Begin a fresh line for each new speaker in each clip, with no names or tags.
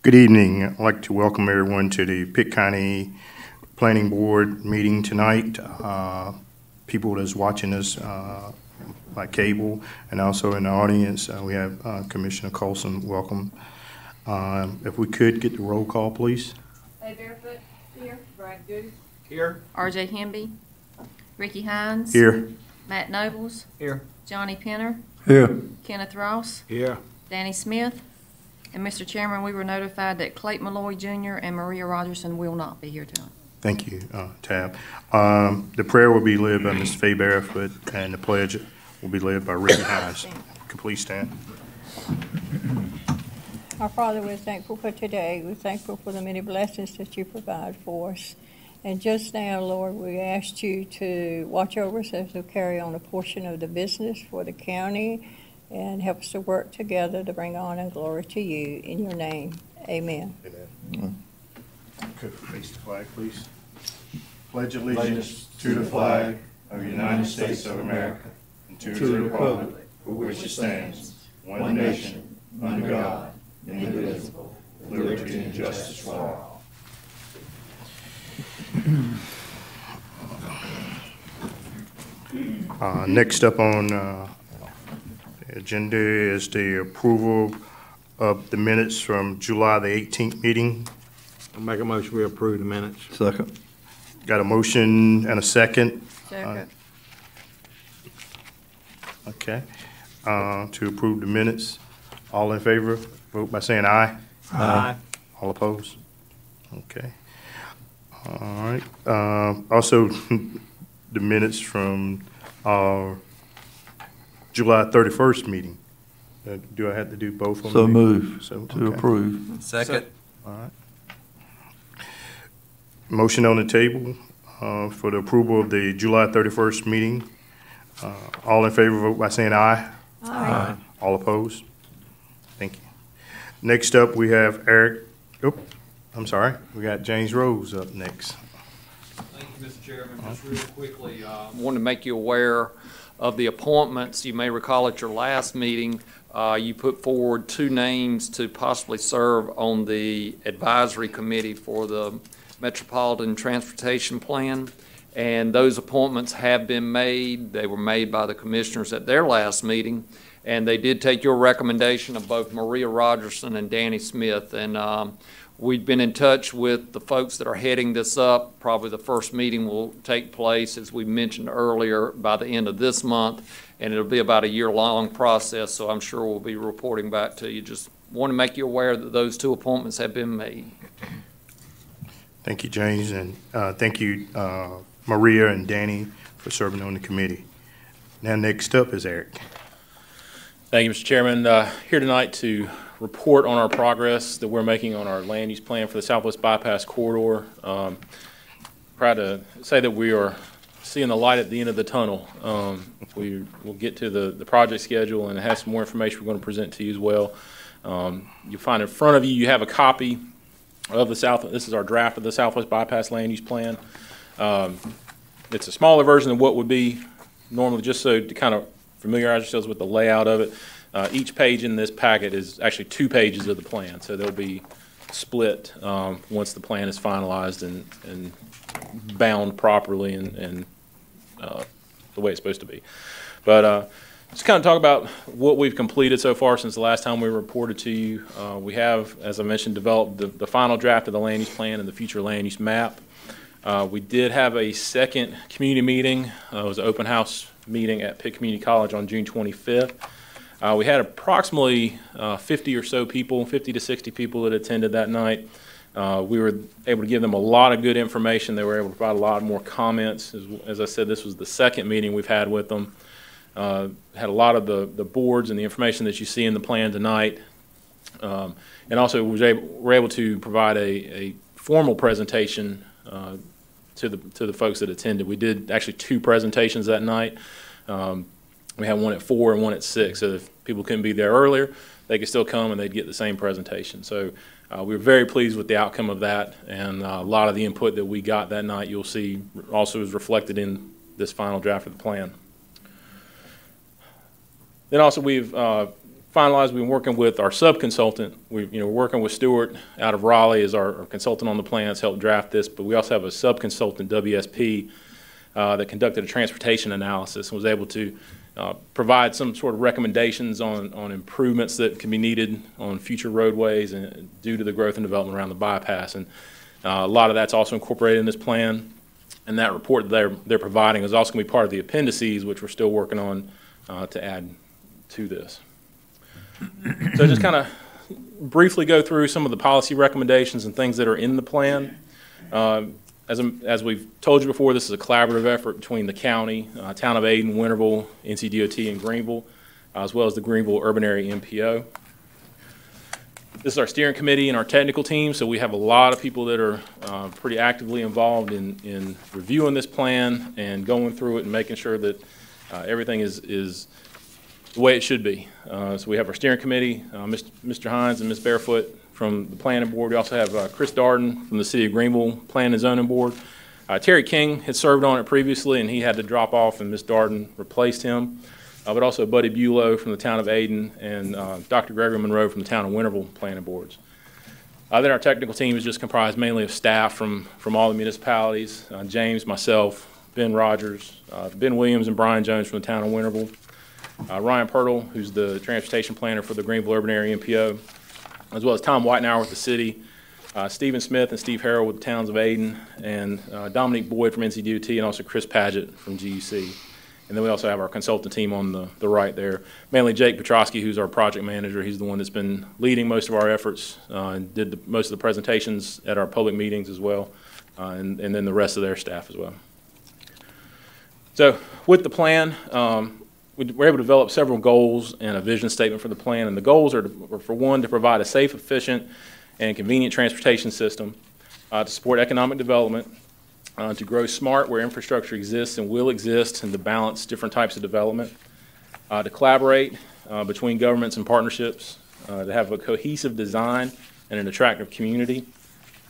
Good evening. I'd like to welcome everyone to the Pitt County Planning Board meeting tonight. People that's watching us by cable and also in the audience, we have Commissioner Colson. Welcome. If we could get the roll call, please.
Hey, Barefoot. Here. Brad Goose.
Here.
R.J. Hemby. Ricky Hines.
Here.
Matt Nobles.
Here.
Johnny Penner.
Here.
Kenneth Ross.
Here.
Danny Smith. And Mr. Chairman, we were notified that Clayton Malloy Jr. and Maria Rogerson will not be here tonight.
Thank you, Tab. The prayer will be led by Mr. Faye Barefoot, and the pledge will be led by Ricky Hines. Could please stand.
Our Father, we're thankful for today. We're thankful for the many blessings that you provide for us. And just now, Lord, we asked you to watch over us as we carry on a portion of the business for the county and help us to work together to bring honor and glory to you. In your name, amen.
Amen. Could face the flag, please. Pledge allegiance to the flag of the United States of America and to the republic for which it stands, one nation, under God, indivisible, with liberty and justice for all. Next up on the agenda is the approval of the minutes from July the 18th meeting.
I'll make a motion we approve the minutes.
Second.
Got a motion and a second.
Second.
Okay. To approve the minutes. All in favor, vote by saying aye.
Aye.
All opposed? Okay. All right. Also, the minutes from our July 31st meeting. Do I have to do both of them?
So move
So,
to
okay.
approve.
Second.
All right. Motion on the table for the approval of the July 31st meeting. All in favor, vote by saying aye.
Aye.
All opposed? Thank you. Next up, we have Eric. Oh, I'm sorry. We got James Rose up next.
Thank you, Mr. Chairman. Just real quickly, wanted to make you aware of the appointments. You may recall at your last meeting, you put forward 2 names to possibly serve on the advisory committee for the Metropolitan Transportation Plan, and those appointments have been made. They were made by the commissioners at their last meeting, and they did take your recommendation of both Maria Rogerson and Danny Smith, and we've been in touch with the folks that are heading this up. Probably the first meeting will take place, as we mentioned earlier, by the end of this month, and it'll be about a year-long process, so I'm sure we'll be reporting back to you. Just want to make you aware that those 2 appointments have been made.
Thank you, James, and thank you, Maria and Danny, for serving on the committee. Now, next up is Eric.
Thank you, Mr. Chairman. Here tonight to report on our progress that we're making on our land use plan for the Southwest Bypass Corridor. Proud to say that we are seeing the light at the end of the tunnel. We will get to the project schedule and have some more information we're going to present to you as well. You'll find in front of you, you have a copy of the this is our draft of the Southwest Bypass Land Use Plan. It's a smaller version of what would be normally, just so to kind of familiarize yourselves with the layout of it. Each page in this packet is actually 2 pages of the plan, so they'll be split once the plan is finalized and bound properly and the way it's supposed to be. But just kind of talk about what we've completed so far since the last time we reported to you. We have, as I mentioned, developed the final draft of the land use plan and the future land use map. We did have a second community meeting. It was an open house meeting at Pitt Community College on June 25th. We had approximately 50 or so people, 50 to 60 people that attended that night. We were able to give them a lot of good information. They were able to provide a lot more comments. As I said, this was the second meeting we've had with them. Had a lot of the boards and the information that you see in the plan tonight. And also were able to provide a formal presentation to the folks that attended. We did actually 2 presentations that night. We had one at 4 and one at 6. So if people couldn't be there earlier, they could still come and they'd get the same presentation. So we were very pleased with the outcome of that, and a lot of the input that we got that night you'll see also is reflected in this final draft of the plan. Then also we've finalized. We've been working with our sub-consultant. We're working with Stewart out of Raleigh as our consultant on the plans, helped draft this, but we also have a sub-consultant, WSP, that conducted a transportation analysis and was able to provide some sort of recommendations on improvements that can be needed on future roadways and due to the growth and development around the bypass. And a lot of that's also incorporated in this plan. And that report that they're providing is also going to be part of the appendices, which we're still working on to add to this. So just kind of briefly go through some of the policy recommendations and things that are in the plan. As we've told you before, this is a collaborative effort between the county, town of Ayden, Winterville, NCDOT, and Greenville, as well as the Greenville Urban Area MPO. This is our steering committee and our technical team, so we have a lot of people that are pretty actively involved in reviewing this plan and going through it and making sure that everything is the way it should be. So we have our steering committee, Mr. Hines and Ms. Barefoot from the planning board. We also have Chris Darden from the city of Greenville Planning and Zoning Board. Terry King had served on it previously, and he had to drop off, and Ms. Darden replaced him. But also Buddy Bulow from the town of Ayden and Dr. Gregory Monroe from the town of Winterville Planning Boards. Then our technical team is just comprised mainly of staff from all the municipalities, James, myself, Ben Rogers, Ben Williams, and Brian Jones from the town of Winterville. Ryan Pirtle, who's the transportation planner for the Greenville Urban Area MPO, as well as Tom Whitenauer with the city, Stephen Smith and Steve Harrell with the towns of Ayden, and Dominique Boyd from NCDOT, and also Chris Paget from GUC. And then we also have our consultant team on the right there, mainly Jake Petrosky, who's our project manager. He's the one that's been leading most of our efforts and did most of the presentations at our public meetings as well, and then the rest of their staff as well. So with the plan, we were able to develop several goals and a vision statement for the plan. And the goals are, for one, to provide a safe, efficient, and convenient transportation system, to support economic development, to grow smart where infrastructure exists and will exist, and to balance different types of development, to collaborate between governments and partnerships, to have a cohesive design and an attractive community,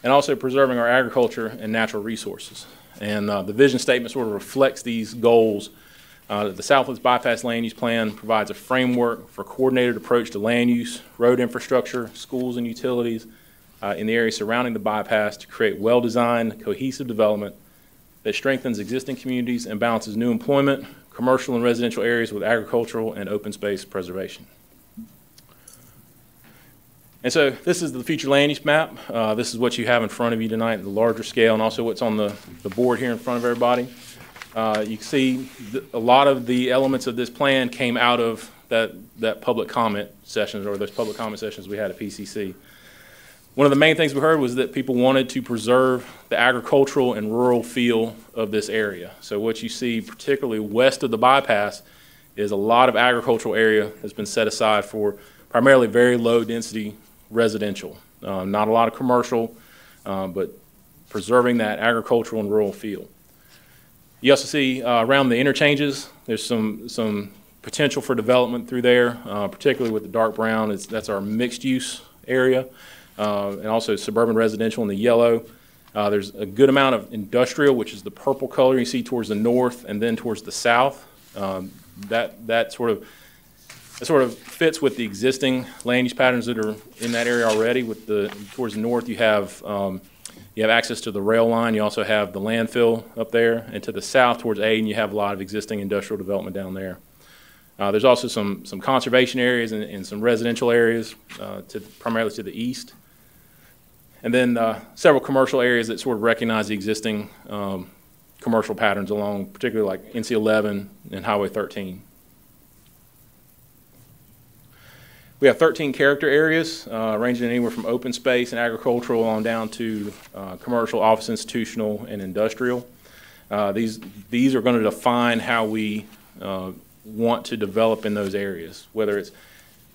and also preserving our agriculture and natural resources. And the vision statement sort of reflects these goals. The Southwest Bypass Land Use Plan provides a framework for a coordinated approach to land use, road infrastructure, schools, and utilities in the area surrounding the bypass to create well-designed, cohesive development that strengthens existing communities and balances new employment, commercial and residential areas with agricultural and open space preservation. And so this is the future land use map. This is what you have in front of you tonight, the larger scale, and also what's on the board here in front of everybody. You can see a lot of the elements of this plan came out of that public comment sessions, or those public comment sessions we had at PCC. One of the main things we heard was that people wanted to preserve the agricultural and rural feel of this area. So what you see, particularly west of the bypass, is a lot of agricultural area that's been set aside for primarily very low density residential. Not a lot of commercial, but preserving that agricultural and rural feel. You also see around the interchanges, there's some potential for development through there, particularly with the dark brown. That's our mixed use area, and also suburban residential in the yellow. There's a good amount of industrial, which is the purple color you see towards the north and then towards the south. That sort of fits with the existing land use patterns that are in that area already. Towards the north, you have access to the rail line. You also have the landfill up there, and to the south towards Ayden, you have a lot of existing industrial development down there. There's also some conservation areas and some residential areas primarily to the east. And then several commercial areas that sort of recognize the existing commercial patterns along, particularly like NC 11 and Highway 13. We have 13 character areas ranging anywhere from open space and agricultural on down to commercial, office, institutional, and industrial. These are going to define how we want to develop in those areas, whether it's,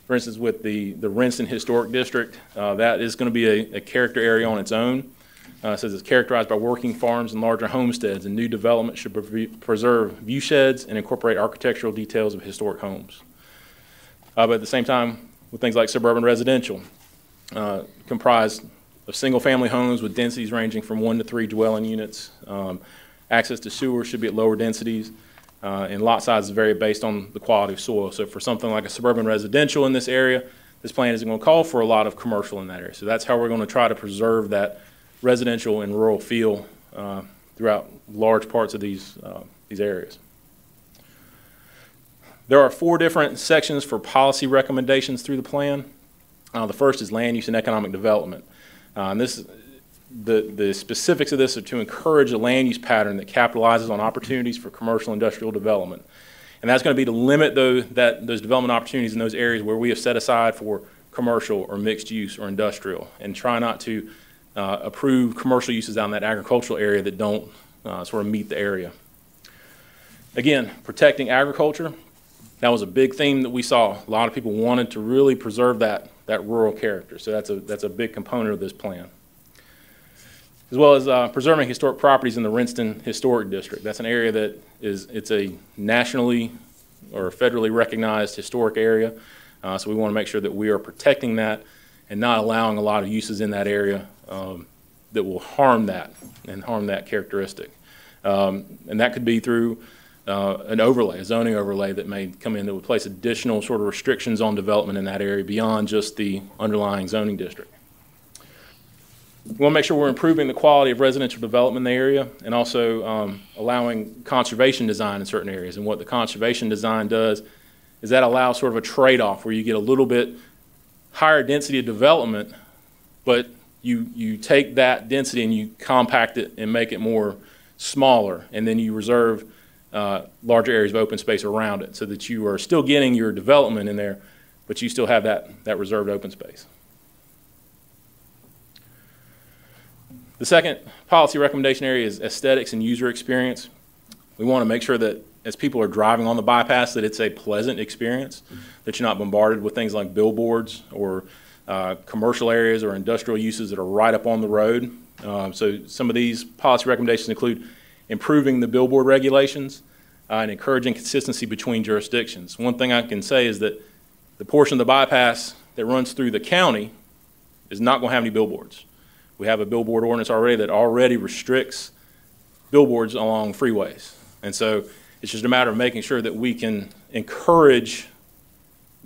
for instance, with the Rinston Historic District, that is going to be a character area on its own. It says it's characterized by working farms and larger homesteads, and new development should preserve view sheds and incorporate architectural details of historic homes. But at the same time, with things like suburban residential, comprised of single-family homes with densities ranging from 1 to 3 dwelling units. Access to sewers should be at lower densities. and lot sizes vary based on the quality of soil. So for something like a suburban residential in this area, this plan isn't going to call for a lot of commercial in that area. So that's how we're going to try to preserve that residential and rural feel throughout large parts of these areas. There are 4 different sections for policy recommendations through the plan. The first is land use and economic development. The specifics of this are to encourage a land use pattern that capitalizes on opportunities for commercial industrial development. And that's going to be to limit those development opportunities in those areas where we have set aside for commercial or mixed use or industrial, and try not to approve commercial uses out in that agricultural area that don't sort of meet the area. Again, protecting agriculture, that was a big theme that we saw. A lot of people wanted to really preserve that rural character, so that's a big component of this plan. As well as preserving historic properties in the Rinston Historic District. That's an area that it's a nationally or federally recognized historic area, so we want to make sure that we are protecting that and not allowing a lot of uses in that area that will harm that and harm that characteristic. And that could be through an overlay, a zoning overlay that may come in that would place additional sort of restrictions on development in that area beyond just the underlying zoning district. We want to make sure we're improving the quality of residential development in the area, and also allowing conservation design in certain areas. And what the conservation design does is that allows sort of a trade-off where you get a little bit higher density of development, but you take that density and you compact it and make it more smaller, and then you reserve larger areas of open space around it so that you are still getting your development in there, but you still have that reserved open space. The second policy recommendation area is aesthetics and user experience. We want to make sure that as people are driving on the bypass that it's a pleasant experience, that you're not bombarded with things like billboards or commercial areas or industrial uses that are right up on the road. So some of these policy recommendations include improving the billboard regulations and encouraging consistency between jurisdictions. One thing I can say is that the portion of the bypass that runs through the county is not going to have any billboards. We have a billboard ordinance already that already restricts billboards along freeways. And so it's just a matter of making sure that we can encourage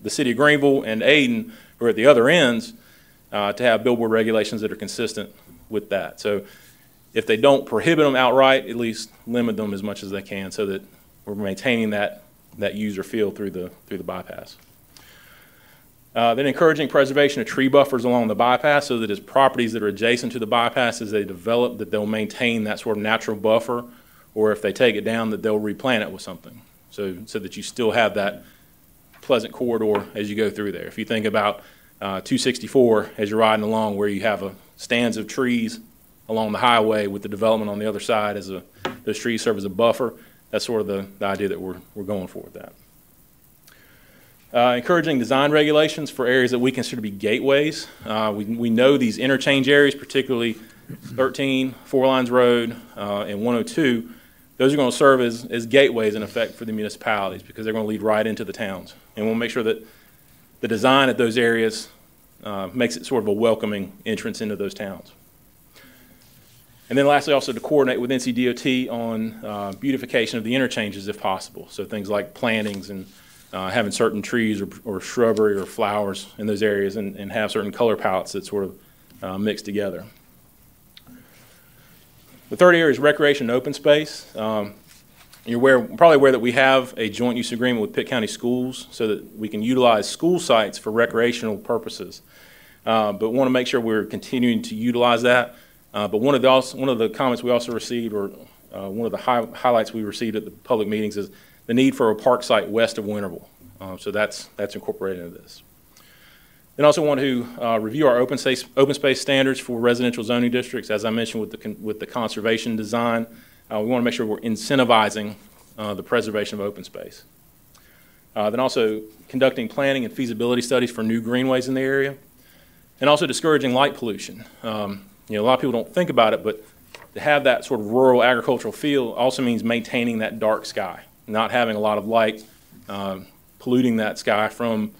the city of Greenville and Ayden, who are at the other ends, to have billboard regulations that are consistent with that. So if they don't prohibit them outright, at least limit them as much as they can so that we're maintaining that user feel through the bypass. Then encouraging preservation of tree buffers along the bypass so that as properties that are adjacent to the bypass, as they develop, that they'll maintain that sort of natural buffer, or if they take it down, that they'll replant it with something so that you still have that pleasant corridor as you go through there. If you think about 264 as you're riding along, where you have stands of trees along the highway with the development on the other side, as those trees serve as a buffer, that's sort of the idea that we're going for with that. Encouraging design regulations for areas that we consider to be gateways. We know these interchange areas, particularly 13, Four Lines Road, and 102, those are going to serve as gateways in effect for the municipalities because they're going to lead right into the towns. And we'll make sure that the design at those areas makes it sort of a welcoming entrance into those towns. And then lastly, also to coordinate with NCDOT on beautification of the interchanges if possible. So things like plantings and having certain trees or shrubbery or flowers in those areas, and have certain color palettes that sort of mix together. The third area is recreation and open space. You're probably aware that we have a joint use agreement with Pitt County Schools so that we can utilize school sites for recreational purposes. But want to make sure we're continuing to utilize that. But one of the comments we also received, or one of the highlights we received at the public meetings, is the need for a park site west of Winterville. So that's incorporated into this. Then also want to review our open space standards for residential zoning districts. As I mentioned with the conservation design, we want to make sure we're incentivizing the preservation of open space. Then also conducting planning and feasibility studies for new greenways in the area, and also discouraging light pollution. A lot of people don't think about it, but to have that sort of rural agricultural feel also means maintaining that dark sky, not having a lot of light polluting that sky from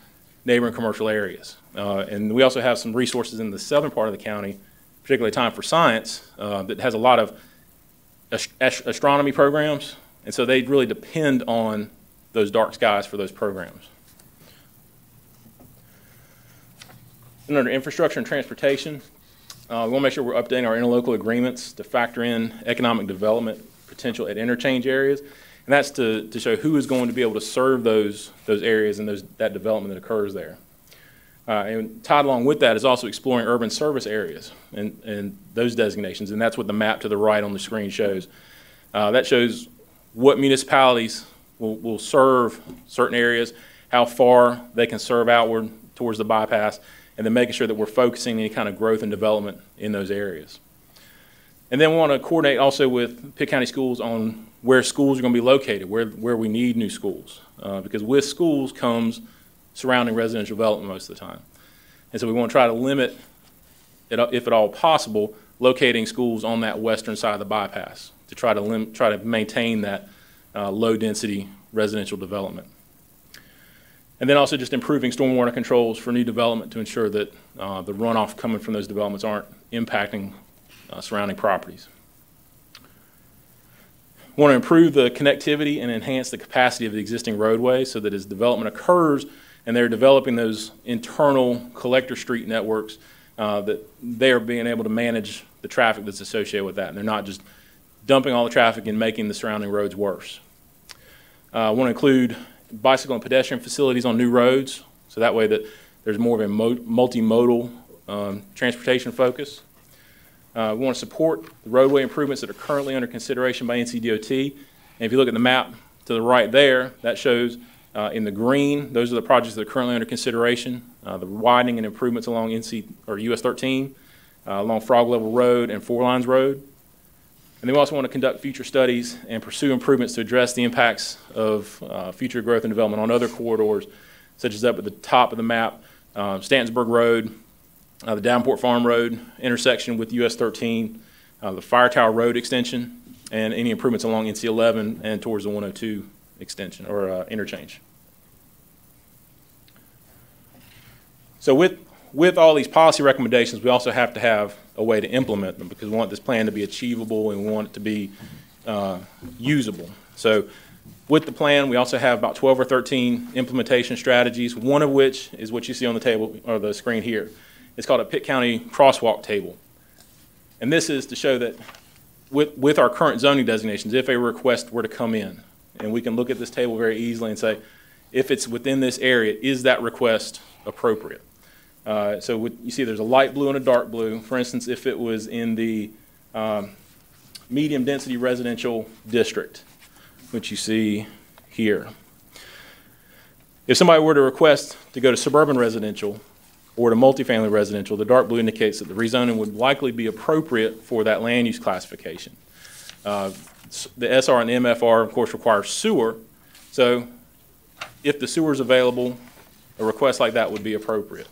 neighboring commercial areas. And we also have some resources in the southern part of the county, particularly Time for Science, that has a lot of astronomy programs And so they really depend on those dark skies for those programs. And under infrastructure and transportation, we want to make sure we're updating our interlocal agreements to factor in economic development potential at interchange areas. And that's to show who is going to be able to serve those areas and that development that occurs there. And tied along with that is also exploring urban service areas and those designations. And that's what the map to the right on the screen shows. That shows what municipalities will serve certain areas, how far they can serve outward towards the bypass, and then making sure that we're focusing any kind of growth and development in those areas. And then we want to coordinate also with Pitt County Schools on where schools are going to be located, where we need new schools. Because with schools comes surrounding residential development most of the time. And so we want to try to limit, if at all possible, locating schools on that western side of the bypass to try to maintain that low-density residential development. And then also just improving stormwater controls for new development to ensure that the runoff coming from those developments aren't impacting surrounding properties. We want to improve the connectivity and enhance the capacity of the existing roadways so that as development occurs and they're developing those internal collector street networks, that they are being able to manage the traffic that's associated with that. And they're not just dumping all the traffic and making the surrounding roads worse. I want to include bicycle and pedestrian facilities on new roads, so that way that there's more of a multimodal transportation focus. We want to support the roadway improvements that are currently under consideration by NCDOT. And if you look at the map to the right there, that shows in the green, those are the projects that are currently under consideration, the widening and improvements along US 13, along Frog Level Road and Four Lines Road. And then we also want to conduct future studies and pursue improvements to address the impacts of future growth and development on other corridors, such as up at the top of the map, Stantonsburg Road, the Davenport Farm Road intersection with US 13, the Fire Tower Road extension, and any improvements along NC 11 and towards the 102 extension or interchange. So with all these policy recommendations, we also have to have a way to implement them because we want this plan to be achievable and we want it to be usable. So with the plan, we also have about 12 or 13 implementation strategies, one of which is what you see on the table or the screen here. It's called a Pitt County crosswalk table. And this is to show that with our current zoning designations, if a request were to come in, and we can look at this table very easily and say, if it's within this area, is that request appropriate? So you see there's a light blue and a dark blue. For instance, if it was in the medium density residential district, which you see here. If somebody were to request to go to suburban residential or to multifamily residential, the dark blue indicates that the rezoning would likely be appropriate for that land use classification. The SR and the MFR, of course, require sewer. So if the sewer is available, a request like that would be appropriate.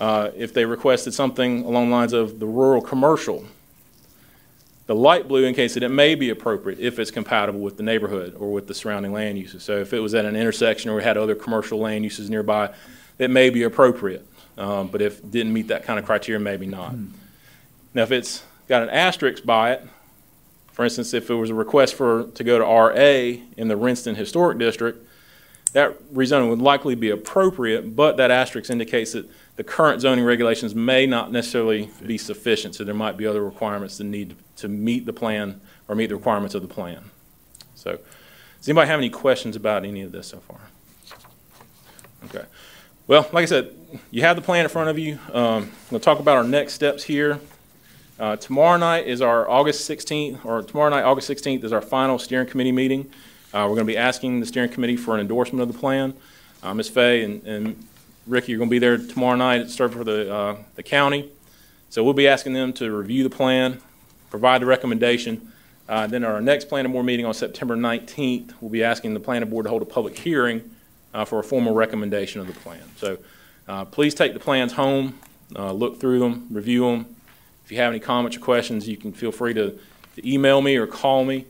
If they requested something along the lines of the rural commercial, the light blue indicates that it may be appropriate if it's compatible with the neighborhood or with the surrounding land uses. So if it was at an intersection or we had other commercial land uses nearby, it may be appropriate. But if it didn't meet that kind of criteria, maybe not. Now, if it's got an asterisk by it, for instance, if it was a request to go to RA in the Rinston Historic District, that rezoning would likely be appropriate, but that asterisk indicates that the current zoning regulations may not necessarily be sufficient, so there might be other requirements that need to meet the plan or meet the requirements of the plan. So, does anybody have any questions about any of this so far? Okay. Well, like I said, you have the plan in front of you. We'll talk about our next steps here. Tomorrow night is our August 16th, or tomorrow night, August 16th, is our final steering committee meeting. We're going to be asking the steering committee for an endorsement of the plan. Ms. Fay and Ricky, you're going to be there tomorrow night to serve for the county. So we'll be asking them to review the plan, provide the recommendation. Then our next planning board meeting on September 19th, we'll be asking the planning board to hold a public hearing for a formal recommendation of the plan. So please take the plans home, look through them, review them. If you have any comments or questions, you can feel free to email me or call me,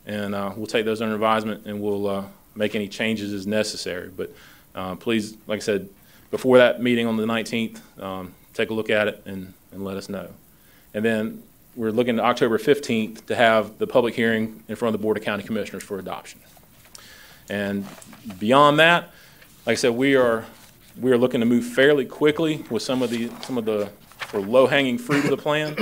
and we'll take those under advisement and we'll make any changes as necessary. But please, like I said, before that meeting on the 19th, take a look at it and let us know. And then we're looking at October 15th to have the public hearing in front of the Board of County Commissioners for adoption. And beyond that, like I said, we are looking to move fairly quickly with some of the low-hanging fruit of the plan.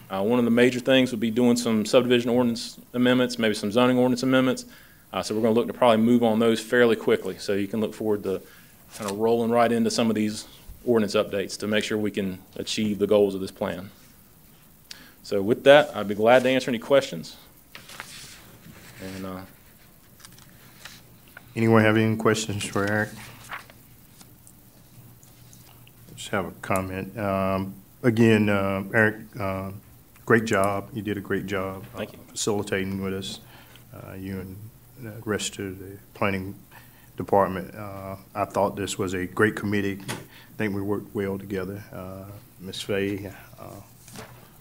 One of the major things would be doing some subdivision ordinance amendments, maybe some zoning ordinance amendments. So we're going to look to probably move on those fairly quickly. So you can look forward to kind of rolling right into some of these ordinance updates to make sure we can achieve the goals of this plan. So with that, I'd be glad to answer any questions. And
Anyone have any questions for Eric? Just have a comment. Again, Eric, great job. You did a great job.
Thank you.
Facilitating with us, you and the rest of the planning department. I thought this was a great committee. I think we worked well together. Ms. Fay,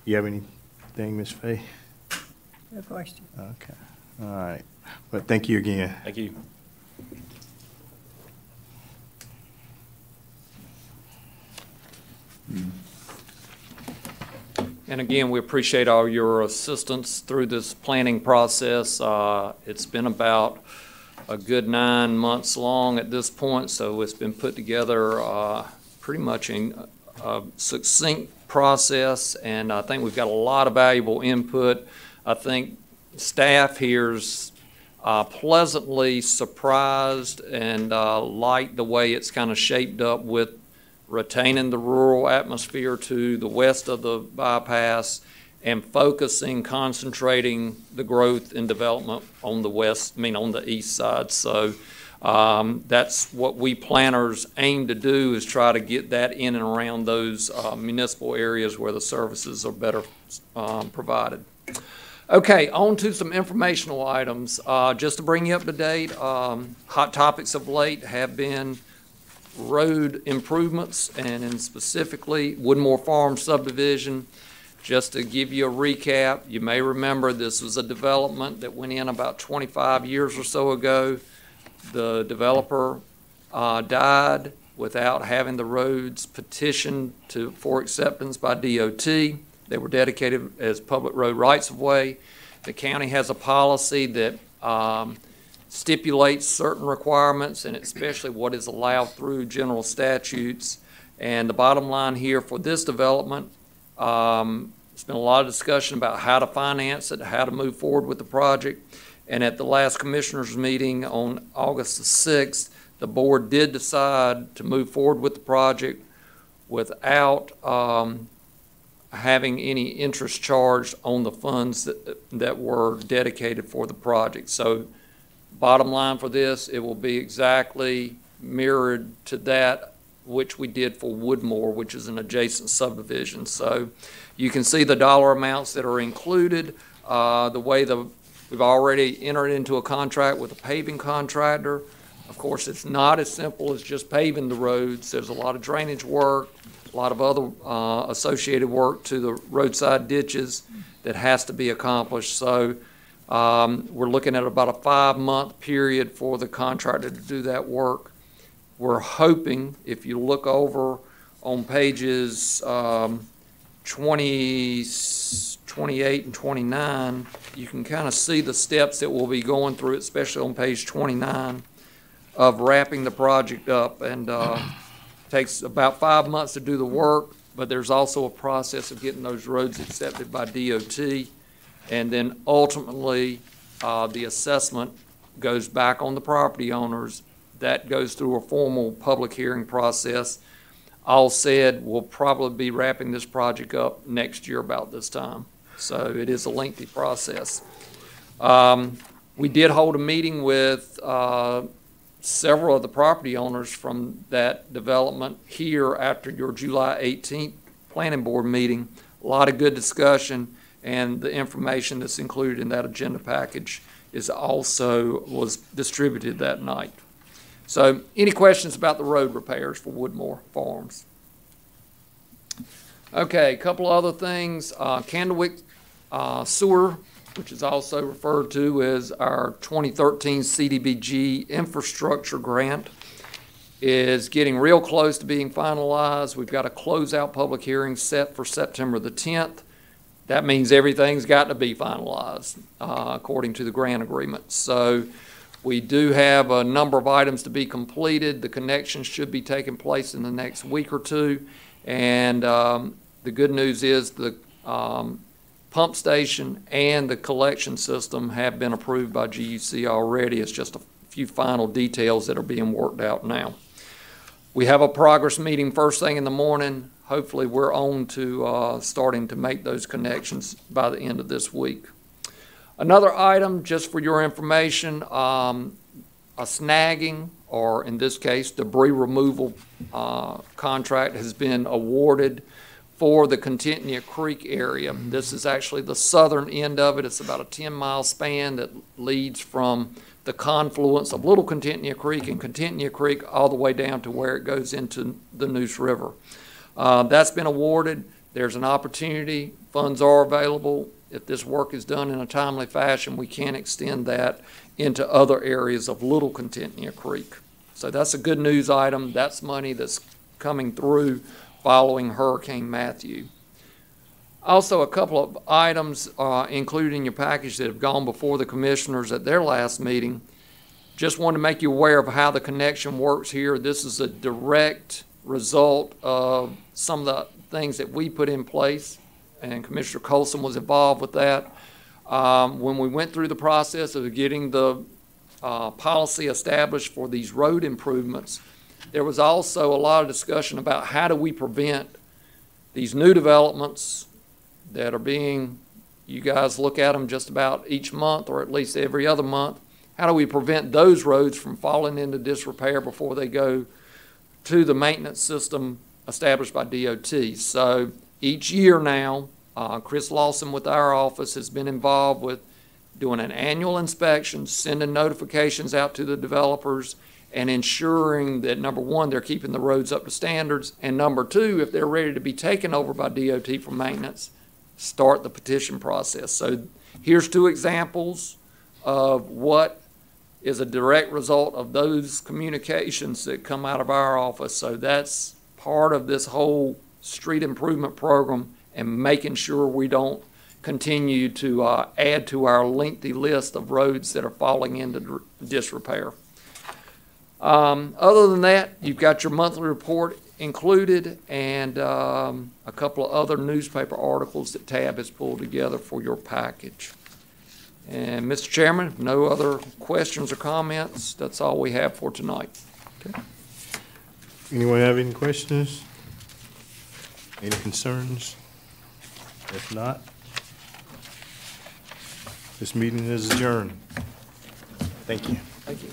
you have anything, Ms. Fay?
No question.
Okay. All right. Well, thank you again.
thank you.
And again, we appreciate all your assistance through this planning process. It's been about a good 9 months long at this point, so it's been put together pretty much in a succinct process, and I think we've got a lot of valuable input. I think staff here's pleasantly surprised and like the way it's kind of shaped up with retaining the rural atmosphere to the west of the bypass and concentrating the growth and development on the on the east side. So that's what we planners aim to do, is try to get that in and around those municipal areas where the services are better provided. Okay, on to some informational items. Just to bring you up to date, hot topics of late have been road improvements, and in specifically Woodmore Farm subdivision. Just to give you a recap, you may remember this was a development that went in about 25 years or so ago. The developer died without having the roads petitioned for acceptance by DOT. They were dedicated as public road rights-of-way. The county has a policy that stipulates certain requirements, and especially what is allowed through general statutes. And the bottom line here for this development, there's been a lot of discussion about how to finance it, how to move forward with the project. And at the last commissioners meeting on August the 6th, the board did decide to move forward with the project without having any interest charged on the funds that were dedicated for the project. So bottom line for this, it will be exactly mirrored to that which we did for Woodmore, which is an adjacent subdivision. So you can see the dollar amounts that are included, the way we've already entered into a contract with a paving contractor. Of course, it's not as simple as just paving the roads. There's a lot of drainage work, a lot of other associated work to the roadside ditches that has to be accomplished. So we're looking at about a 5-month period for the contractor to do that work. We're hoping, if you look over on pages 20, 28, and 29, you can kind of see the steps that we'll be going through, especially on page 29, of wrapping the project up. And takes about 5 months to do the work, but there's also a process of getting those roads accepted by DOT. And then ultimately, the assessment goes back on the property owners. That goes through a formal public hearing process. All said, we'll probably be wrapping this project up next year about this time. So it is a lengthy process. We did hold a meeting with several of the property owners from that development here after your July 18th planning board meeting. A lot of good discussion, and the information that's included in that agenda package was distributed that night. So any questions about the road repairs for Woodmore Farms? Okay, a couple other things. Candlewick Sewer, which is also referred to as our 2013 CDBG infrastructure grant, is getting real close to being finalized. We've got a closeout public hearing set for September the 10th. That means everything's got to be finalized according to the grant agreement. So we do have a number of items to be completed. The connections should be taking place in the next week or two. And the good news is the pump station and the collection system have been approved by GUC already. It's just a few final details that are being worked out now. We have a progress meeting first thing in the morning. Hopefully we're on to starting to make those connections by the end of this week. Another item, just for your information, a snagging, or in this case, debris removal contract has been awarded for the Contentnia Creek area. This is actually the southern end of it. It's about a 10-mile span that leads from the confluence of Little Contentnia Creek and Contentnia Creek all the way down to where it goes into the Neuse River. That's been awarded. There's an opportunity. Funds are available. If this work is done in a timely fashion, we can extend that into other areas of Little Contentnia Creek. So that's a good news item. That's money that's coming through following Hurricane Matthew. Also, a couple of items included in your package that have gone before the commissioners at their last meeting. Just want to make you aware of how the connection works here. This is a direct result of some of the things that we put in place, and Commissioner Colson was involved with that. When we went through the process of getting the policy established for these road improvements, there was also a lot of discussion about how do we prevent these new developments that are being, you guys look at them just about each month or at least every other month. How do we prevent those roads from falling into disrepair before they go to the maintenance system established by DOT? So each year now, Chris Lawson with our office has been involved with doing an annual inspection, sending notifications out to the developers, and ensuring that, number one, they're keeping the roads up to standards, and number two, if they're ready to be taken over by DOT for maintenance, start the petition process. So here's two examples of what is a direct result of those communications that come out of our office. So that's part of this whole street improvement program, and making sure we don't continue to add to our lengthy list of roads that are falling into disrepair. Other than that, you've got your monthly report included, and a couple of other newspaper articles that Tab has pulled together for your package. And Mr. Chairman, no other questions or comments. That's all we have for tonight.
Okay. Anyone have any questions? Any concerns? If not, this meeting is adjourned. Thank you.
Thank you.